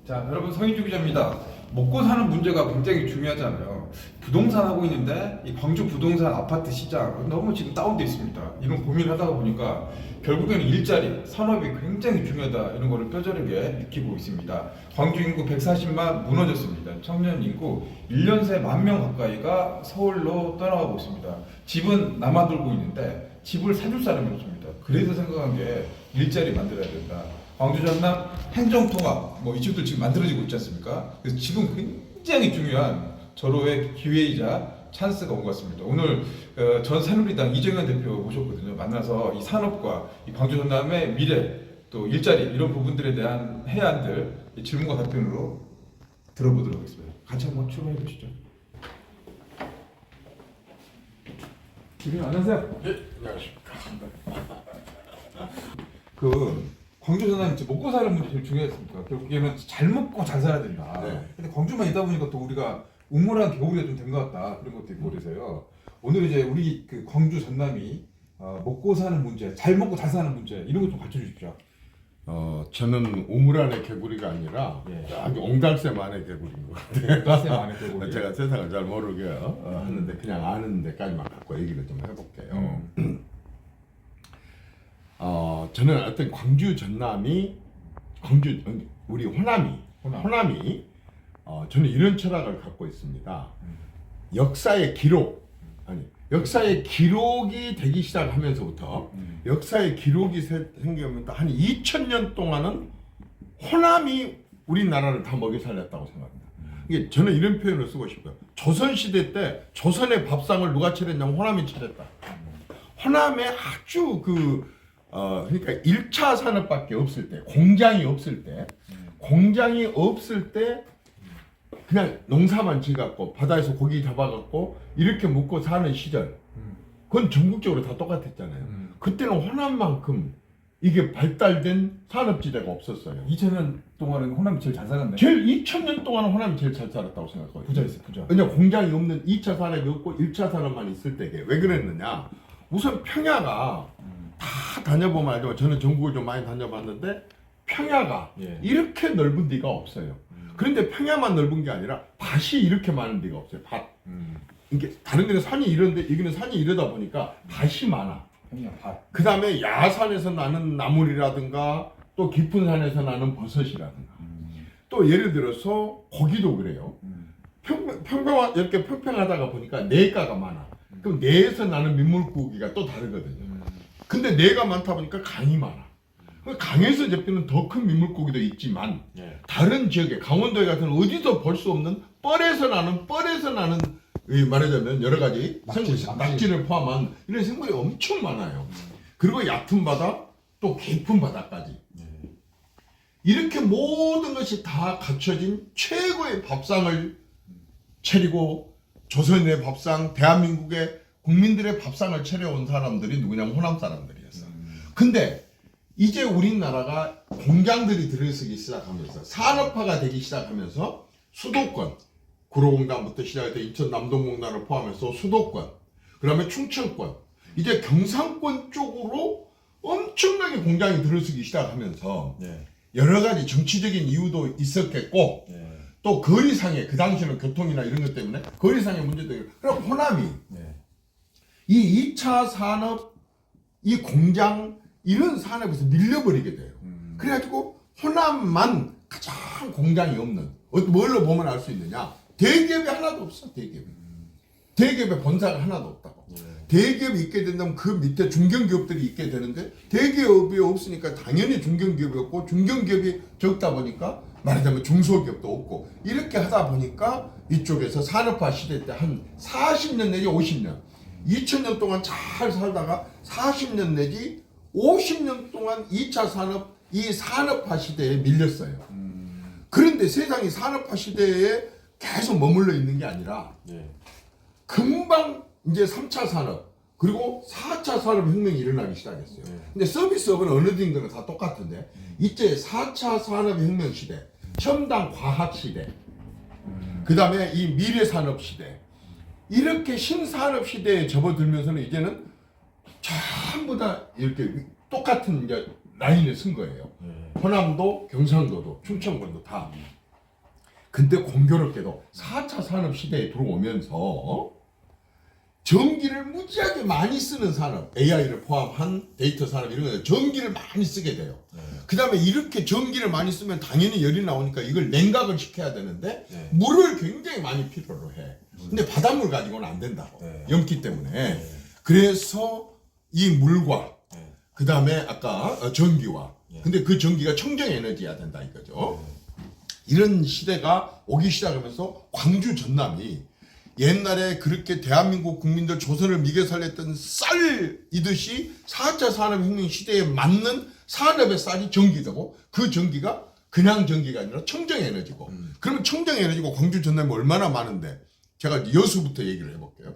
자, 여러분 성인주 기자입니다. 먹고 사는 문제가 굉장히 중요하잖아요. 부동산 하고 있는데 이 광주 부동산 아파트 시장 너무 지금 다운돼 있습니다. 이런 고민을 하다가 보니까 결국에는 일자리, 산업이 굉장히 중요하다 이런 거를 뼈저리게 느끼고 있습니다. 광주 인구 140만 무너졌습니다. 청년 인구 1년 새 10,000명 가까이가 서울로 떠나가고 있습니다. 집은 남아돌고 있는데 집을 사줄 사람이 없습니다. 그래서 생각한 게 일자리 만들어야 된다. 광주 전남 행정통합 이쪽도 지금 만들어지고 있지 않습니까? 그래서 지금 굉장히 중요한 절호의 기회이자 찬스가 온 것 같습니다. 오늘 전 새누리당 이정현 대표 모셨거든요. 만나서 이 산업과 이 광주 전남의 미래 또 일자리 이런 부분들에 대한 해안들 질문과 답변으로 들어보도록 하겠습니다. 같이 한번 출발해 보시죠. 안녕하세요. 네, 안녕하십니까. 광주 전남이 먹고 사는 문제 제일 중요했습니까? 결국에는 잘 먹고 잘 살아야 된다. 네. 근데 광주만 있다 보니까 또 우리가 우물한 개구리가 좀 된 것 같다. 그런 것도 있고 그래서요. 오늘 이제 우리 광주 전남이 먹고 사는 문제, 잘 먹고 잘 사는 문제 이런 것 좀 가르쳐 주십시오. 저는 우물 안의 개구리가 아니라 아주 옹달샘 안의 개구리인 것 같아요. 옹달샘 안의 개구리. 제가 세상을 잘 모르게 하는데 그냥 아는 데까지만 갖고 얘기를 좀 해볼게요. 저는 어떤 광주 전남이 우리 호남이 저는 이런 철학을 갖고 있습니다. 역사의 기록이 되기 시작하면서부터 역사의 기록이 생기면서 한 2000년 동안은 호남이 우리나라를 다 먹여 살렸다고 생각합니다. 이게 저는 이런 표현을 쓰고 싶어요. 조선시대 때 조선의 밥상을 누가 차렸냐면 호남이 차렸다. 호남에 아주 그러니까 1차 산업밖에 없을 때, 공장이 없을 때 그냥 농사만 지어갖고 바다에서 고기 잡아갖고 이렇게 먹고 사는 시절, 그건 전국적으로 다 똑같았잖아요. 그때는 호남만큼 이게 발달된 산업지대가 없었어요. 2000년 동안은 호남이 제일 잘 살았네. 2000년 동안은 호남이 제일 잘 살았다고 생각해요. 부자였어요, 부자. 왜냐 공장이 없는 2차 산업이 없고 1차 산업만 있을 때게. 왜 그랬느냐? 우선 평야가 다 다녀보면 알지만 저는 전국을 좀 많이 다녀봤는데 평야가 이렇게 넓은 데가 없어요. 그런데 평야만 넓은 게 아니라 밭이 이렇게 많은 데가 없어요. 밭. 이게 다른 데는 산이 이런데 여기는 산이 이러다 보니까 밭이 많아. 평야 밭. 그 다음에 야산에서 나는 나물이라든가 또 깊은 산에서 나는 버섯이라든가 또 예를 들어서 고기도 그래요. 이렇게 평평하다가 보니까 내가가 많아. 그럼 내에서 나는 민물고기가 또 다르거든요. 근데 내가 많다 보니까 강이 많아. 강에서 잡히는 더 큰 민물고기도 있지만 다른 지역에 강원도에 같은 어디서 볼 수 없는 뻘에서 나는 말하자면 여러 가지 낙지를 포함한 이런 생물이 엄청 많아요. 그리고 얕은 바다 또 깊은 바다까지 이렇게 모든 것이 다 갖춰진 최고의 밥상을 차리고 조선의 밥상, 대한민국의 국민들의 밥상을 차려온 사람들이 누구냐면 호남 사람들이었어. 근데 이제 우리나라가 공장들이 들어서기 시작하면서 산업화가 되기 시작하면서 수도권, 구로공단부터 시작해서 인천 남동공단을 포함해서 수도권, 그 다음에 충청권, 이제 경상권 쪽으로 엄청나게 공장이 들어서기 시작하면서 여러 가지 정치적인 이유도 있었겠고 또 거리상의 그 당시는 교통이나 이런 것 때문에 거리상의 문제도 있고 그럼 호남이 이 2차 산업, 이 공장 이런 산업에서 밀려버리게 돼요. 그래가지고 호남만 가장 공장이 없는 뭘로 보면 알 수 있느냐? 대기업이 하나도 없어. 대기업의 본사가 하나도 없다고. 대기업이 있게 된다면 그 밑에 중견기업들이 있게 되는데 대기업이 없으니까 당연히 중견기업이 없고 중견기업이 적다 보니까 말하자면 중소기업도 없고 이렇게 하다 보니까 이쪽에서 산업화 시대 때 한 40년 내지 50년 2000년 동안 잘 살다가 40년 내지 50년 동안 2차 산업, 이 산업화 시대에 밀렸어요. 그런데 세상이 산업화 시대에 계속 머물러 있는 게 아니라 금방 이제 3차 산업 그리고 4차 산업혁명이 일어나기 시작했어요. 근데 서비스업은 어느 정도는 다 똑같은데 이제 4차 산업혁명 시대, 첨단 과학 시대, 그 다음에 이 미래산업 시대 이렇게 신산업 시대에 접어들면서는 이제는 전부 다 이렇게 똑같은 이제 라인을 쓴 거예요. 호남도, 경상도도, 충청권도 다. 근데 공교롭게도 4차 산업 시대에 들어오면서 전기를 무지하게 많이 쓰는 산업, AI를 포함한 데이터 산업 이런 거 전기를 많이 쓰게 돼요. 그 다음에 이렇게 전기를 많이 쓰면 당연히 열이 나오니까 이걸 냉각을 시켜야 되는데 물을 굉장히 많이 필요로 해. 근데 바닷물 가지고는 안 된다고. 염기 때문에. 그래서 이 물과 그 다음에 아까 전기와 근데 그 전기가 청정 에너지여야 된다 이거죠. 이런 시대가 오기 시작하면서 광주 전남이 옛날에 그렇게 대한민국 국민들 조선을 미개 살렸던 쌀이듯이 4차 산업혁명 시대에 맞는 산업의 쌀이 전기되고 그 전기가 그냥 전기가 아니라 청정 에너지고 그러면 청정 에너지고 광주 전남이 얼마나 많은데 제가 여수부터 얘기를 해볼게요.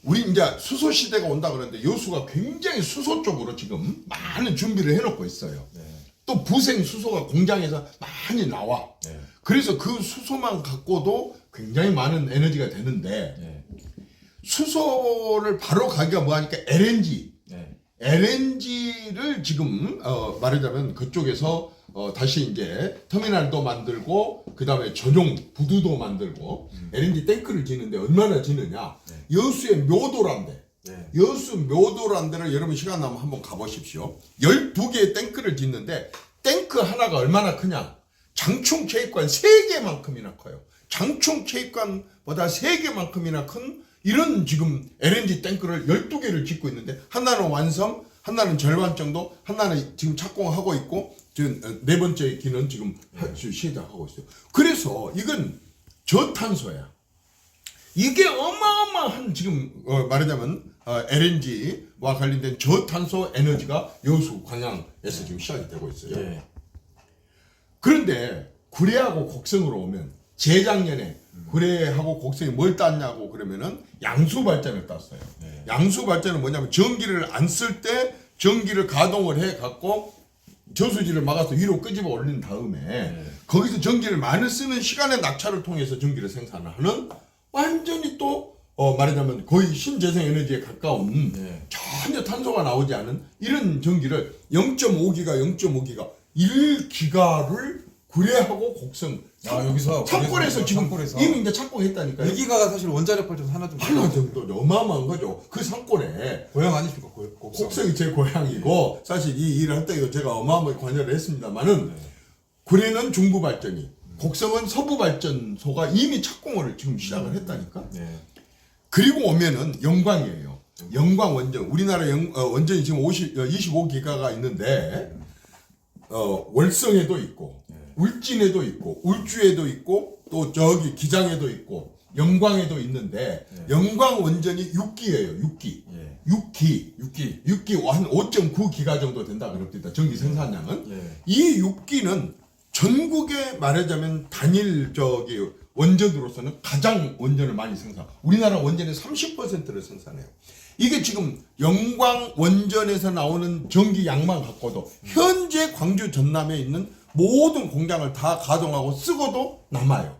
우리 이제 수소 시대가 온다 그러는데 여수가 굉장히 수소 쪽으로 지금 많은 준비를 해놓고 있어요. 또 부생 수소가 공장에서 많이 나와. 그래서 그 수소만 갖고도 굉장히 많은 에너지가 되는데 수소를 바로 가기가 뭐하니까 LNG. LNG를 지금 말하자면 그쪽에서 다시 이제 터미널도 만들고 그 다음에 전용 부두도 만들고 LNG 탱크를 짓는데 얼마나 짓느냐. 여수의 묘도란데. 여수 묘도란데를 여러분 시간 나면 한번 가보십시오. 12개의 탱크를 짓는데 탱크 하나가 얼마나 크냐. 장충체육관 3개만큼이나 커요. 장충체육관보다 3개만큼이나 큰 이런 지금 LNG 탱크를 12개를 짓고 있는데 하나는 완성, 하나는 절반 정도, 하나는 지금 착공하고 있고 지금 네 번째 기는 지금 시작하고 있어요. 그래서 이건 저탄소야. 이게 어마어마한 지금 말하자면 LNG와 관련된 저탄소 에너지가 여수 광양에서 지금 시작이 되고 있어요. 그런데 구례하고 곡성으로 오면 재작년에 구례하고 곡성이 뭘 땄냐고 그러면은 양수 발전을 땄어요. 양수 발전은 뭐냐면 전기를 안 쓸 때 전기를 가동을 해 갖고 저수지를 막아서 위로 끄집어 올린 다음에 거기서 전기를 많이 쓰는 시간의 낙차를 통해서 전기를 생산하는 완전히 또 말하자면 거의 신재생 에너지에 가까운 전혀 탄소가 나오지 않은 이런 전기를 0.5기가 1기가를 구례하고 곡성 여기서 창고에서 지금 이미 이제 착공했다니까요. 1기가가 사실 원자력 발전 하나 정도 어마어마한 거죠. 그 상권에 고향 아니십니까? 곡성이 제 고향이고 사실 이 일을 할 때 제가 어마어마하게 관여를 했습니다만은 구례는 중부 발전이 곡성은 서부 발전소가 이미 착공을 지금 시작을 했다니까. 그리고 오면은 영광이에요. 영광 원전 우리나라 원전이 지금 25기가가 있는데 월성에도 있고 울진에도 있고 울주에도 있고 또 저기 기장에도 있고 영광에도 있는데 영광 원전이 6기예요. 6기 한 5.9기가 정도 된다 그럽니다. 전기 생산량은. 이 6기는 전국에 말하자면 단일 저기 원전으로서는 가장 원전을 많이 생산. 우리나라 원전의 30%를 생산해요. 이게 지금 영광 원전에서 나오는 전기 양만 갖고도 현재 광주 전남에 있는 모든 공장을 다 가동하고 쓰고도 남아요.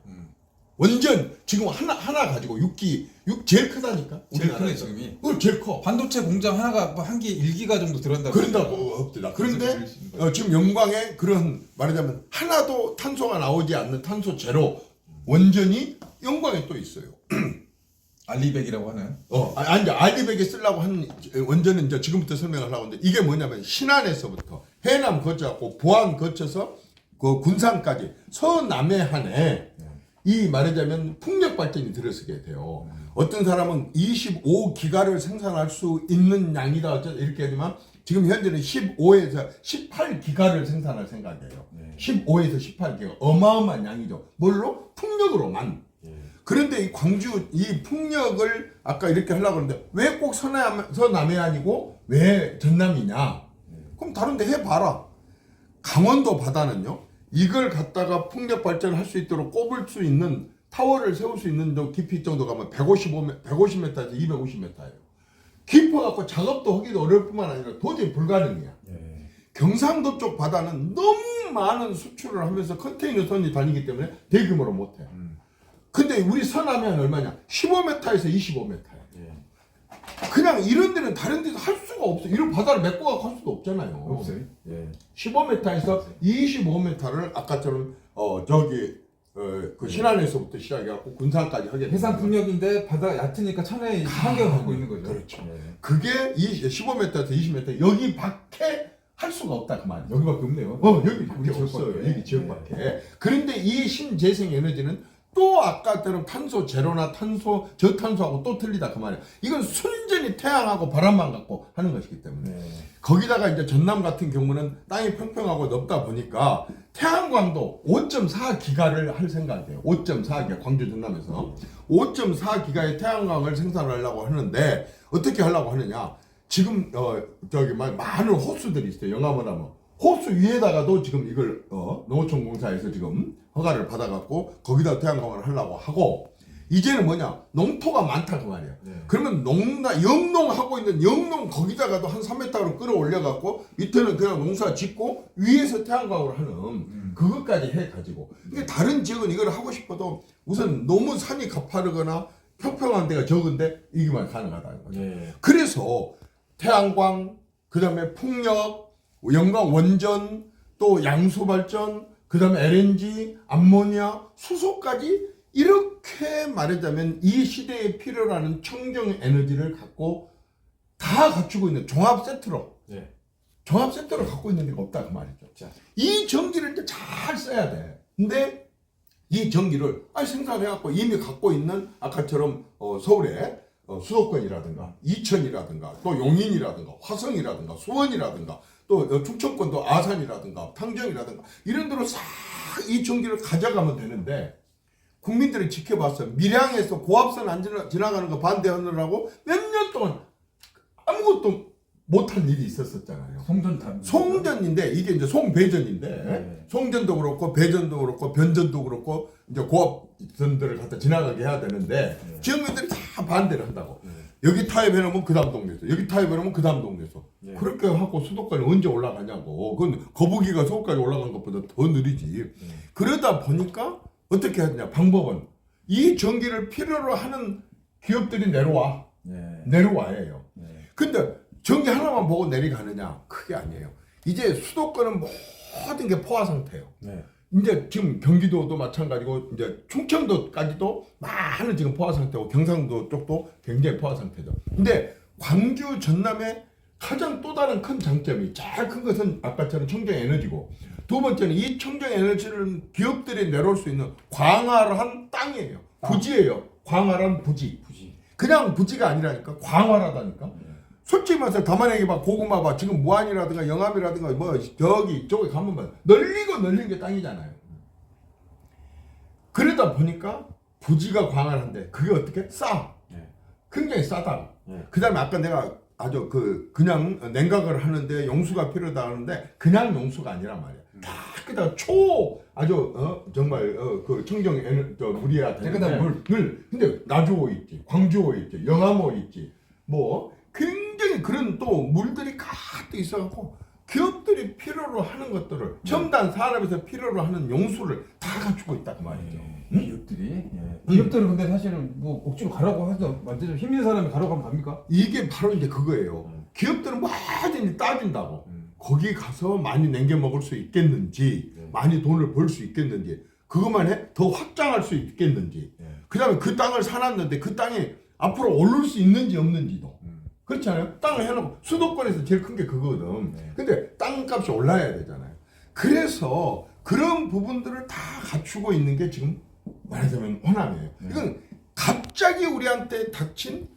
원전 지금 하나 가지고 6기 제일 크다니까. 제일 크네 지금이. 제일 커. 반도체 공장 하나가 한 개 1기가 정도 들어간다고. 그런다고 없더라. 그런데 지금 영광에 그런 말하자면 하나도 탄소가 나오지 않는 탄소 제로 원전이 영광에 또 있어요. 알리백이라고 하는. 아니 알리백에 쓰려고 하는 원전은 이제 지금부터 설명을 하려고 하는데 이게 뭐냐면 신안에서부터 해남 거쳐갖고 부안 거쳐서 그 군산까지 서남해안에 이 말하자면 풍력 발전이 들어서게 돼요. 어떤 사람은 25기가를 생산할 수 있는 양이다 어쩌다 이렇게 하지만 지금 현재는 15에서 18기가를 생산할 생각이에요. 15에서 18기가 어마어마한 양이죠. 뭘로? 풍력으로만. 그런데 이 광주 이 풍력을 아까 이렇게 하려고 하는데 왜 꼭 서남해안이고 왜 전남이냐? 그럼 다른 데 해봐라. 강원도 바다는요. 이걸 갖다가 풍력 발전을 할 수 있도록 꼽을 수 있는 타워를 세울 수 있는 깊이 정도 가면 150m에서 250m예요. 깊어갖고 작업도 하기도 어려울 뿐만 아니라 도저히 불가능이야. 경상도 쪽 바다는 너무 많은 수출을 하면서 컨테이너선이 다니기 때문에 대규모로 못해. 근데 우리 서남해안 얼마냐? 15m에서 25m야. 그냥 이런 데는 다른 데서 할 수가 없어. 이런 바다를 메꿔 갈 수도 없잖아요. 없어요. 예. 15m에서 25m를 아까처럼 그 신안에서부터 시작해갖고 군산까지 하게 해상 됩니다. 풍력인데 바다가 얕으니까 천혜의 환경을 갖고 있는 거죠. 그렇죠. 예. 그게 15m에서 20m 여기 밖에 할 수가 없다 그 말이에요. 여기밖에 없네요. 여기 밖에 지역 없어요. 밖에. 여기 지역 밖에. 그런데 이 신재생 에너지는 또 아까처럼 탄소 제로나 탄소 저탄소하고 또 틀리다 그 말이에요. 이건 순전히 태양하고 바람만 갖고 하는 것이기 때문에. 네. 거기다가 이제 전남 같은 경우는 땅이 평평하고 넓다 보니까 태양광도 5.4기가를 할 생각이에요. 5.4기가 광주 전남에서 5.4기가의 태양광을 생산하려고 하는데 어떻게 하려고 하느냐? 지금 많은 호수들이 있어요. 영암원하면 호수 위에다가도 지금 이걸 농어촌공사에서 지금 허가를 받아갖고 거기다 태양광을 하려고 하고 이제는 뭐냐 농토가 많다 그 말이에요. 네. 그러면 영농하고 있는 영농 거기다가도 한 3m로 끌어올려갖고 밑에는 그냥 농사 짓고 위에서 태양광을 하는 그것까지 해가지고 이게 다른 지역은 이걸 하고 싶어도 우선 너무 산이 가파르거나 평평한 데가 적은데 이게만 가능하다는 거죠. 네. 그래서 태양광 그다음에 풍력 영광 원전 또 양수 발전 그다음에 LNG 암모니아 수소까지 이렇게 말하자면 이 시대에 필요로 하는 청정 에너지를 갖고 다 갖추고 있는 종합 세트로 네. 갖고 있는 데가 없다 그 말이죠. 자. 이 전기를 이제 잘 써야 돼. 근데 이 전기를 생산해갖고 이미 갖고 있는 아까처럼 서울에 수도권이라든가 이천이라든가 또 용인이라든가 화성이라든가 수원이라든가 또 충청권도 아산이라든가 당정이라든가 이런 데로 싹 이 전기를 가져가면 되는데 국민들이 지켜봤어요. 밀양에서 고압선 안 지나가는 거 반대하느라고 몇 년 동안 아무것도 못한 일이 있었잖아요. 송전탑. 송전인데 이게 이제 송배전인데 네. 송전도 그렇고 배전도 그렇고 변전도 그렇고 이제 고압선들을 갖다 지나가게 해야 되는데 네. 지역민들이 다 반대를 한다고. 네. 여기 타협해 놓으면 그 다음 동네에서 여기 타협해 놓으면 그 다음 동네에서 네. 그렇게 하고 수도까지 언제 올라가냐고. 그건 거북이가 서울까지 올라간 것보다 더 느리지. 그러다 보니까 어떻게 해야 되냐 방법은 이 전기를 필요로 하는 기업들이 내려와. 네. 내려와예요. 네. 근데 전기 하나만 보고 내려가느냐? 그게 아니에요. 이제 수도권은 모든 게 포화 상태예요. 네. 이제 지금 경기도도 마찬가지고 이제 충청도까지도 많은 지금 포화 상태고 경상도 쪽도 굉장히 포화 상태죠. 근데 광주 전남의 가장 또 다른 큰 장점이 제일 큰 것은 아까처럼 청정 에너지고 두 번째는 이 청정 에너지를 기업들이 내려올 수 있는 광활한 땅이에요. 부지예요. 광활한 부지. 그냥 부지가 아니라니까 광활하다니까. 솔직히 말해서 담안에게 봐 고구마 봐 지금 무안이라든가 영암이라든가 뭐 저기 저기 가면 봐 널리고 널린 게 땅이잖아요. 그러다 보니까 부지가 광활한데 그게 어떻게 싸? 네. 굉장히 싸다. 네. 그다음에 아까 내가 아주 그냥 냉각을 하는데 용수가 필요하다 하는데 그냥 용수가 아니란 말이야. 다 그다 아주 정말 그 청정 물이야 되는데 깨끗한 물. 근데 나주호 있지, 광주호 있지, 영암호 있지, 뭐 굉장히 그런 또 물들이 가득 있어갖고 기업들이 필요로 하는 것들을 첨단 산업에서 필요로 하는 용수를 다 갖추고 있다 그 말이죠. 기업들이. 기업들은 근데 사실은 뭐 억지로 가라고 해서 완전 힘 있는 사람이 가라고 하면 갑니까? 이게 바로 이제 그거예요. 기업들은 뭐든지 따진다고. 거기 가서 많이 남겨 먹을 수 있겠는지, 많이 돈을 벌 수 있겠는지, 그것만 해? 더 확장할 수 있겠는지. 그 다음에 그 땅을 사놨는데 그 땅이 앞으로 오를 수 있는지 없는지도. 그렇잖아요. 땅을 해놓고 수도권에서 제일 큰 게 그거거든. 근데 땅값이 올라야 되잖아요. 그래서 그런 부분들을 다 갖추고 있는 게 지금 말하자면 호남이에요. 이건 갑자기 우리한테 닥친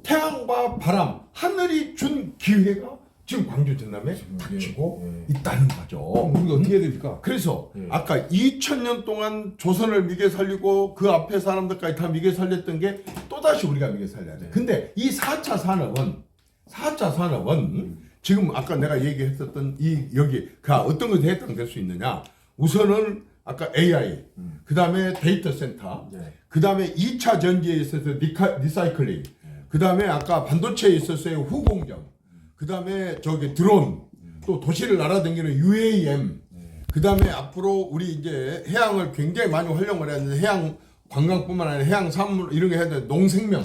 태양과 바람, 하늘이 준 기회가 지금 광주 전남에 닥치고 있다는 거죠. 우리가 어떻게 해야 됩니까? 그래서 아까 2000년 동안 조선을 미개 살리고 그 앞에 사람들까지 다 미개 살렸던 게 또다시 우리가 미개 살려야 돼. 근데 이 4차 산업은 지금 아까 내가 얘기했었던 여기가 어떤 것에 해당될 수 있느냐? 우선은 아까 AI, 그 다음에 데이터 센터, 그 다음에 2차 전지에 있어서 리사이클링, 그 다음에 아까 반도체에 있어서의 후공정, 그 다음에 저기 드론, 또 도시를 날아다니는 UAM, 그 다음에 앞으로 우리 이제 해양을 굉장히 많이 활용을 해야 되는데 해양 관광뿐만 아니라 해양 산물 이런 거 해야 되는데 농생명,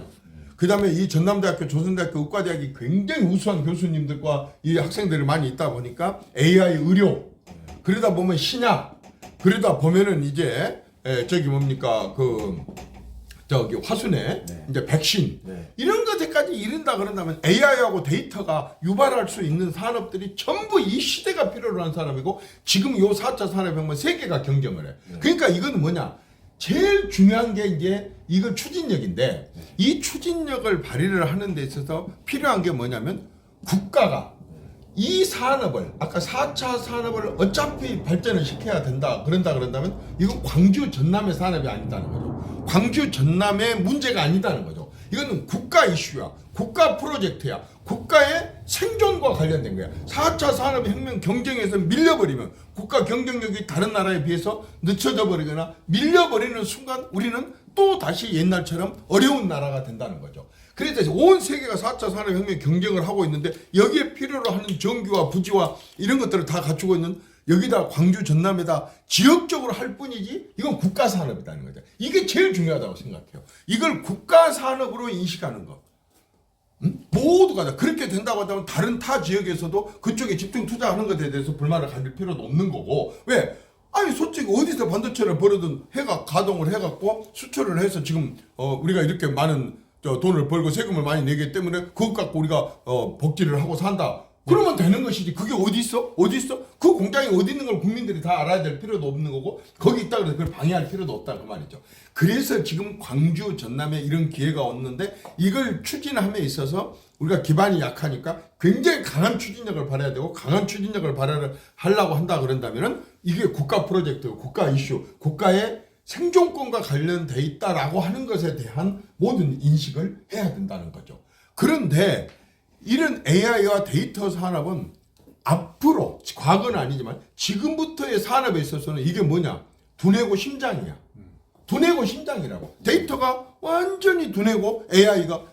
그다음에 이 전남대학교, 조선대학교, 의과대학이 굉장히 우수한 교수님들과 이 학생들이 많이 있다 보니까 AI 의료, 그러다 보면 신약, 그러다 보면은 이제 저기 뭡니까 저기 화순에 네. 이제 백신 네. 이런 것들까지 이른다 그런다면 AI하고 데이터가 유발할 수 있는 산업들이 전부 이 시대가 필요로 하는 산업이고 지금 요 4차 산업혁명 세계가 경쟁을 해. 네. 그러니까 이거는 뭐냐? 제일 중요한 게 이제 이거 추진력인데 이 추진력을 발휘를 하는 데 있어서 필요한 게 뭐냐면 국가가 이 산업을 아까 4차 산업을 어차피 발전을 시켜야 된다 그런다면 이건 광주 전남의 산업이 아니다는 거죠. 광주 전남의 문제가 아니다는 거죠. 이거는 국가 이슈야. 국가 프로젝트야. 국가의 생존과 관련된 거야. 4차 산업혁명 경쟁에서 밀려버리면 국가 경쟁력이 다른 나라에 비해서 늦춰져 버리거나 밀려버리는 순간 우리는 또 다시 옛날처럼 어려운 나라가 된다는 거죠. 그래서 온 세계가 4차 산업혁명 경쟁을 하고 있는데 여기에 필요로 하는 전기와 부지와 이런 것들을 다 갖추고 있는 여기다 광주 전남에다 지역적으로 할 뿐이지 이건 국가 산업이라는 거죠. 이게 제일 중요하다고 생각해요. 이걸 국가 산업으로 인식하는 거. 모두가 다 그렇게 된다고 한다면 다른 타 지역에서도 그쪽에 집중 투자하는 것에 대해서 불만을 가질 필요도 없는 거고. 왜? 아니 솔직히 어디서 반도체를 벌어든 해가 가동을 해갖고 수출을 해서 지금 우리가 이렇게 많은 돈을 벌고 세금을 많이 내기 때문에 그것 갖고 우리가 복지를 하고 산다. 그러면 되는 것이지. 그게 어디 있어? 어디 있어? 그 공장이 어디 있는 걸 국민들이 다 알아야 될 필요도 없는 거고 거기 있다 그래서 그걸 방해할 필요도 없다 그 말이죠. 그래서 지금 광주 전남에 이런 기회가 왔는데 이걸 추진함에 있어서 우리가 기반이 약하니까 굉장히 강한 추진력을 발휘해야 되고 강한 추진력을 발휘를 하려고 한다 그런다면은 이게 국가 프로젝트, 국가 이슈, 국가의 생존권과 관련돼 있다라고 하는 것에 대한 모든 인식을 해야 된다는 거죠. 그런데 이런 AI와 데이터 산업은 앞으로 과거는 아니지만 지금부터의 산업에 있어서는 이게 뭐냐? 두뇌고 심장이야. 두뇌고 심장이라고. 데이터가 완전히 두뇌고 AI가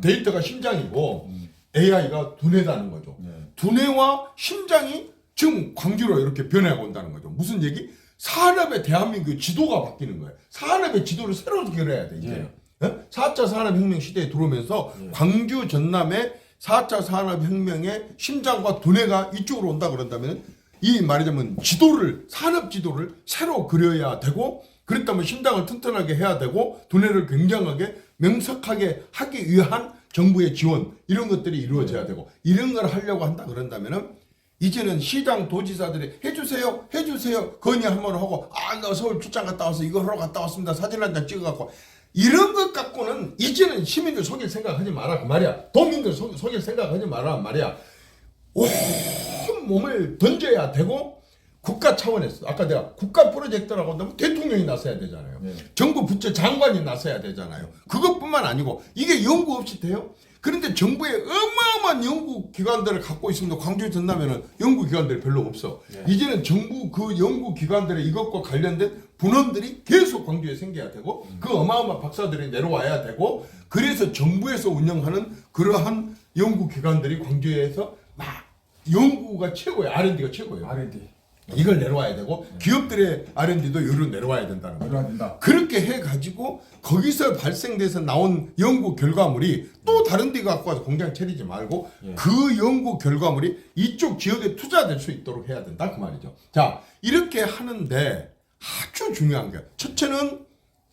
데이터가 심장이고 AI가 두뇌다는 거죠. 두뇌와 심장이 지금 광주로 이렇게 변해가고 온다는 거죠. 무슨 얘기? 산업의 대한민국의 지도가 바뀌는 거예요. 산업의 지도를 새로 그려야 돼 이제는. 4차 산업혁명 시대에 들어오면서 광주 전남의 4차 산업혁명의 심장과 두뇌가 이쪽으로 온다 그런다면 이 말하자면 지도를 산업 지도를 새로 그려야 되고 그렇다면 심장을 튼튼하게 해야 되고 두뇌를 굉장하게 명석하게 하기 위한 정부의 지원 이런 것들이 이루어져야 되고 이런 걸 하려고 한다 그런다면은 이제는 시장 도지사들이 해주세요 건의 한번 하고 나 서울 출장 갔다 와서 이거 하러 갔다 왔습니다 사진 한 장 찍어갖고 이런 것 갖고는 이제는 시민들 속일 생각하지 마라 그 말이야. 도민들 속일 생각하지 마라 말이야. 온 몸을 던져야 되고 국가 차원에서 아까 내가 국가 프로젝트라고 한다면 대통령이 나서야 되잖아요. 정부 부처 장관이 나서야 되잖아요. 그것뿐만 아니고 이게 연구 없이 돼요? 그런데 정부의 어마어마한 연구기관들을 갖고 있습니다. 광주 전남에는 연구기관들이 별로 없어. 이제는 정부 그 연구기관들의 이것과 관련된 분원들이 계속 광주에 생겨야 되고 그 어마어마한 박사들이 내려와야 되고 그래서 정부에서 운영하는 그러한 연구기관들이 광주에서 막 연구가 최고예요. R&D가 최고예요. R&D. 이걸 내려와야 되고 기업들의 R&D도 여기로 내려와야 된다는 거죠. 내려와야 된다. 그렇게 해가지고 거기서 발생돼서 나온 연구 결과물이 또 다른 데 갖고 와서 공장 차리지 말고 그 연구 결과물이 이쪽 지역에 투자될 수 있도록 해야 된다 그 말이죠. 자 이렇게 하는데 아주 중요한 게 첫째는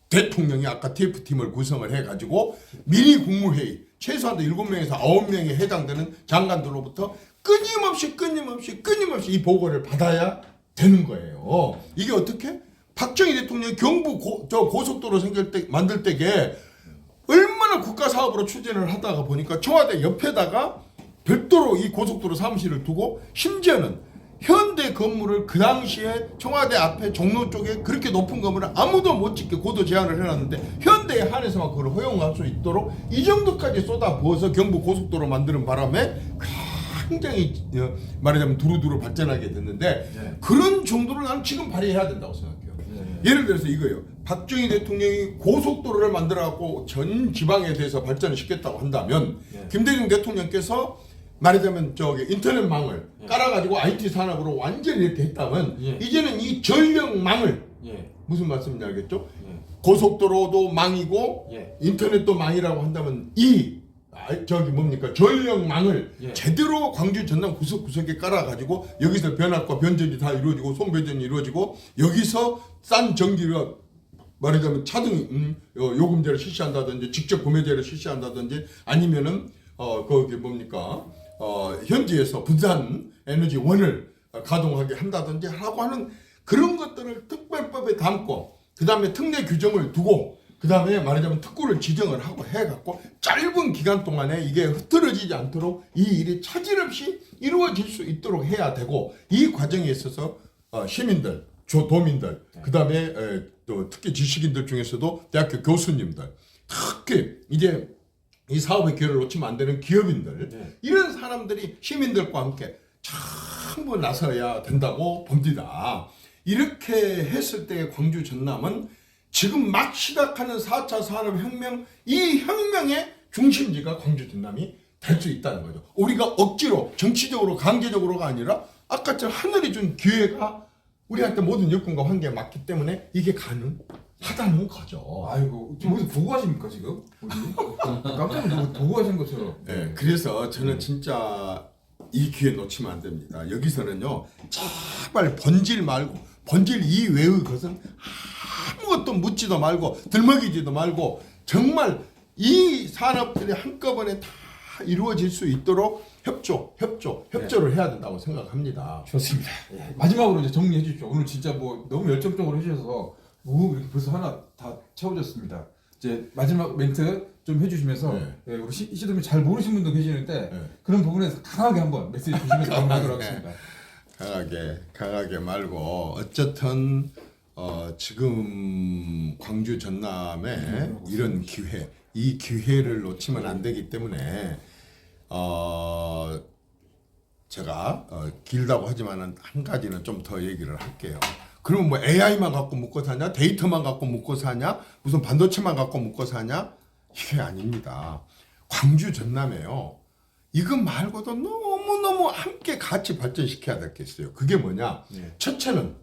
대통령이 아까 TF팀을 구성을 해가지고 미니 국무회의 최소한 7명에서 9명이 해당되는 장관들로부터 끊임없이 이 보고를 받아야 되는 거예요. 이게 어떻게? 박정희 대통령이 경부 고속도로 만들 때게 얼마나 국가 사업으로 추진을 하다가 보니까 청와대 옆에다가 별도로 이 고속도로 사무실을 두고 심지어는 현대 건물을 그 당시에 청와대 앞에 종로 쪽에 그렇게 높은 건물을 아무도 못 짓게 고도 제한을 해놨는데 현대에 한해서만 그걸 허용할 수 있도록 이 정도까지 쏟아부어서 경부 고속도로 만드는 바람에 굉장히 말하자면 두루두루 발전하게 됐는데 그런 정도를 나는 지금 발휘해야 된다고 생각해요. 예를 들어서 이거예요. 박정희 대통령이 고속도로를 만들어갖고 전 지방에 대해서 발전을 시켰다고 한다면 김대중 대통령께서 말하자면 저기 인터넷망을 깔아가지고 IT 산업으로 완전히 이렇게 했다면 이제는 이 전력망을 무슨 말씀인지 알겠죠? 고속도로도 망이고 인터넷도 망이라고 한다면 이 저기 뭡니까 전력망을 제대로 광주 전남 구석구석에 깔아가지고 여기서 변압과 변전이 다 이루어지고 송배전이 이루어지고 여기서 싼 전기가 말하자면 차등 요금제를 실시한다든지 직접 구매제를 실시한다든지 아니면은 거기 뭡니까 현지에서 분산 에너지 원을 가동하게 한다든지 하고 하는 그런 것들을 특별법에 담고 그 다음에 특례 규정을 두고 그 다음에 말하자면 특구를 지정을 하고 해갖고 짧은 기간 동안에 이게 흐트러지지 않도록 이 일이 차질 없이 이루어질 수 있도록 해야 되고 이 과정에 있어서 시민들, 도민들, 그 다음에 또 특히 지식인들 중에서도 대학교 교수님들, 특히 이제 이 사업의 기회를 놓치면 안 되는 기업인들 이런 사람들이 시민들과 함께 전부 나서야 된다고 봅니다. 이렇게 했을 때 광주 전남은 지금 막 시작하는 4차 산업혁명 이 혁명의 중심지가 광주 전남이 될 수 있다는 거죠. 우리가 억지로 정치적으로 강제적으로가 아니라 아까처럼 하늘이 준 기회가 우리한테 모든 여건과 환경에 맞기 때문에 이게 가능하다는 거죠. 아이고 지금 어디 보고 하십니까 지금? 깜짝 놀라서 보고 하신 것처럼. 네, 그래서 저는 진짜 이 기회 놓치면 안 됩니다. 여기서는요 제발 번질 말고 번질 이외의 것은 아무것도 묻지도 말고 들먹이지도 말고 정말 이 산업들이 한꺼번에 다 이루어질 수 있도록 협조를 해야 된다고 생각합니다. 좋습니다. 마지막으로 이제 정리해 주십시오. 오늘 진짜 뭐 너무 열정적으로 해주셔서 이렇게 벌써 하나 다 채워졌습니다. 이제 마지막 멘트 좀 해주시면서 우리 시도면 잘 모르시는 분도 계시는데 그런 부분에서 강하게 한번 메시지 주시면서 마무리하도록 하겠습니다. 강하게 말고 어쨌든 지금 광주 전남에 이런 기회, 이 기회를 놓치면 안 되기 때문에 제가 길다고 하지만 한 가지는 좀 더 얘기를 할게요. 그러면 뭐 AI만 갖고 묶고 사냐? 데이터만 갖고 묶고 사냐? 무슨 반도체만 갖고 묶고 사냐? 이게 아닙니다. 광주 전남에요. 이거 말고도 너무너무 함께 같이 발전시켜야 될 게 있어요. 그게 뭐냐? 첫째는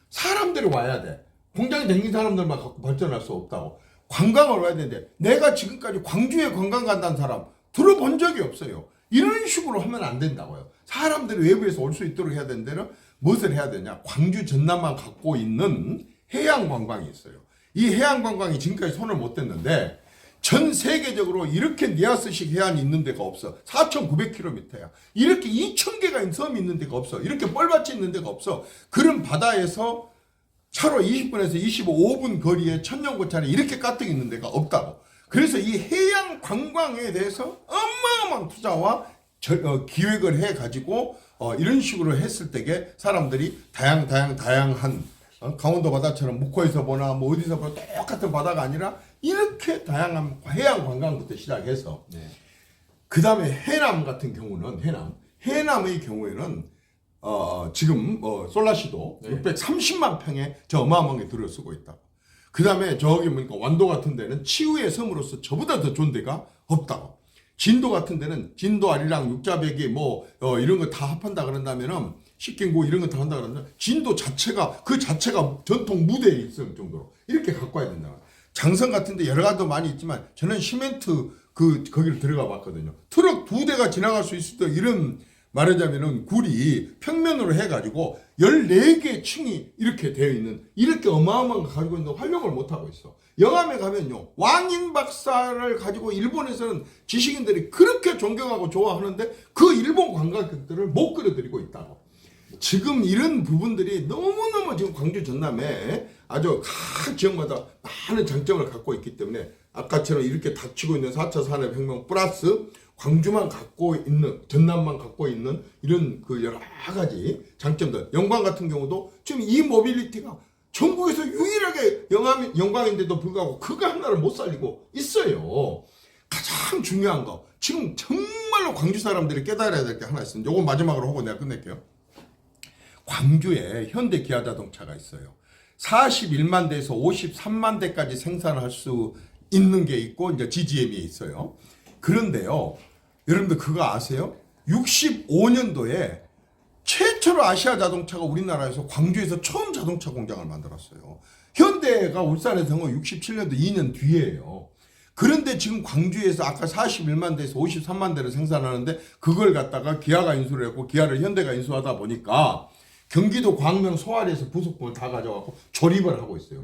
사람들이 와야 돼. 공장에 다니는 사람들만 갖고 발전할 수 없다고. 관광을 와야 되는데 내가 지금까지 광주에 관광 간다는 사람 들어본 적이 없어요. 이런 식으로 하면 안 된다고요. 사람들이 외부에서 올 수 있도록 해야 되는 데는 무엇을 해야 되냐? 광주 전남만 갖고 있는 해양 관광이 있어요. 이 해양 관광이 지금까지 손을 못 댔는데 전 세계적으로 이렇게 니아스식 해안이 있는 데가 없어. 4,900km야. 이렇게 2,000개가 있는 섬이 있는 데가 없어. 이렇게 뻘밭이 있는 데가 없어. 그런 바다에서 차로 20분에서 25분 거리에 천년고찰이 이렇게 가뜩 있는 데가 없다고. 그래서 이 해양 관광에 대해서 어마어마한 투자와 기획을 해가지고 이런 식으로 했을 때게 사람들이 다양한 강원도 바다처럼 묵호에서 보나 뭐 어디서 보나 똑같은 바다가 아니라 이렇게 다양한 해양 관광부터 시작해서 그 다음에 해남 같은 경우는 해남의 경우에는 지금 솔라시도 630만 평에 저 어마어마하게 들어서고 있다. 그 다음에 저기 보니까 완도 같은 데는 치유의 섬으로서 저보다 더 좋은 데가 없다고. 진도 같은 데는 진도 아리랑 육자배기 이런 거 다 합한다 그런다면은 식긴고 이런 거 다 한다 그러면 진도 자체가 전통 무대에 있을 정도로 이렇게 갖고 와야 된다. 장성 같은 데 여러 가지도 많이 있지만 저는 시멘트 거기를 들어가 봤거든요. 트럭 2대가 지나갈 수 있을 때 이런 말하자면은 굴이 평면으로 해가지고 14개 층이 이렇게 되어 있는 이렇게 어마어마한 거 가지고 있는데 활용을 못하고 있어. 영암에 가면요 왕인 박사를 가지고 일본에서는 지식인들이 그렇게 존경하고 좋아하는데 그 일본 관광객들을 못 끌어들이고 있다고. 지금 이런 부분들이 너무너무 지금 광주 전남에 아주 각 지역마다 많은 장점을 갖고 있기 때문에 아까처럼 이렇게 닥치고 있는 4차 산업혁명 플러스 광주만 갖고 있는, 전남만 갖고 있는 이런 그 여러 가지 장점들. 영광 같은 경우도 지금 이 모빌리티가 전국에서 유일하게 영광인데도 불구하고 그거 하나를 못 살리고 있어요. 가장 중요한 거. 지금 정말로 광주 사람들이 깨달아야 될 게 하나 있습니다. 요거 마지막으로 하고 내가 끝낼게요. 광주에 현대 기아 자동차가 있어요. 41만 대에서 53만 대까지 생산할 수 있는 게 있고 이제 GGM이 있어요. 그런데요. 여러분들 그거 아세요? 65년도에 최초로 아시아 자동차가 우리나라에서 광주에서 처음 자동차 공장을 만들었어요. 현대가 울산에서 한 건 67년도 2년 뒤에요. 그런데 지금 광주에서 아까 41만 대에서 53만 대를 생산하는데 그걸 갖다가 기아가 인수를 했고 기아를 현대가 인수하다 보니까 경기도 광명 소알에서 부속품을 다 가져가고 조립을 하고 있어요.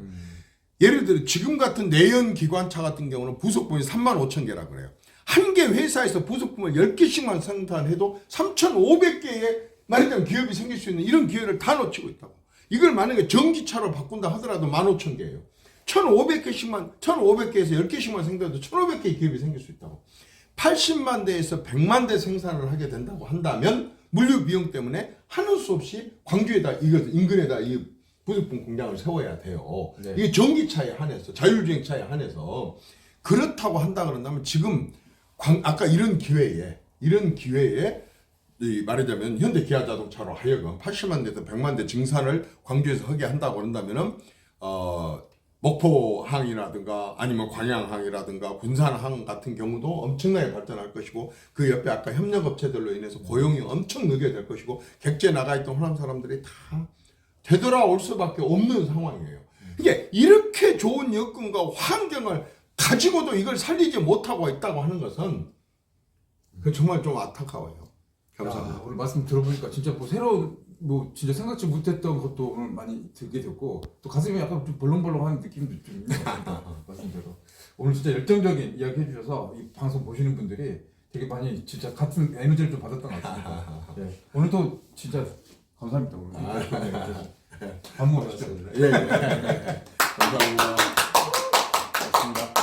예를 들어 지금 같은 내연 기관차 같은 경우는 부속품이 3만 5천 개라 그래요. 한 개 회사에서 부속품을 10개씩만 생산해도 3,500개의 말하자면 기업이 생길 수 있는 이런 기회를 다 놓치고 있다고. 이걸 만약에 전기차로 바꾼다 하더라도 15,000개예요. 1,500개씩만, 1,500개에서 10개씩만 생산해도 1,500개의 기업이 생길 수 있다고. 80만 대에서 100만 대 생산을 하게 된다고 한다면 물류 비용 때문에 하는 수 없이 광주에다 인근에다 이 부속품 공장을 세워야 돼요. 네. 이게 전기차에 한해서 자율주행차에 한해서 그렇다고 한다 그런다면 지금 아까 이런 기회에 이 말하자면 현대 기아 자동차로 하여금 80만 대에서 100만 대 증산을 광주에서 하게 한다고 그런다면은 목포항이라든가 아니면 광양항이라든가 군산항 같은 경우도 엄청나게 발전할 것이고 그 옆에 아까 협력업체들로 인해서 고용이 엄청 늘게 될 것이고 객지에 나가 있던 호남 사람들이 다 되돌아올 수밖에 없는 상황이에요. 이게 이렇게 좋은 여건과 환경을 가지고도 이걸 살리지 못하고 있다고 하는 것은 그 정말 좀 안타까워요. 감사합니다. 오늘 말씀 들어보니까 진짜 뭐 새로운 뭐 진짜 생각지 못했던 것도 오늘 많이 들게 됐고 또 가슴이 약간 좀 벌렁벌렁한 느낌도 좀 있는 것 같습니다. 말씀대로 오늘 진짜 열정적인 이야기 해주셔서 이 방송 보시는 분들이 되게 많이 진짜 같은 에너지를 좀 받았던 것 같습니다. 예. 오늘도 진짜 감사합니다. 오늘 밥 먹으시죠. 예. 감사합니다. 고맙습니다.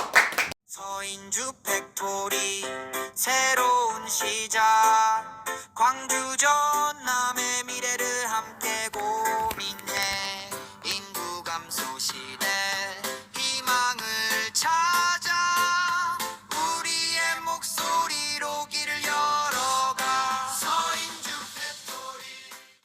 서인주 팩토리 새로운 시작 광주 전남의 미래를 함께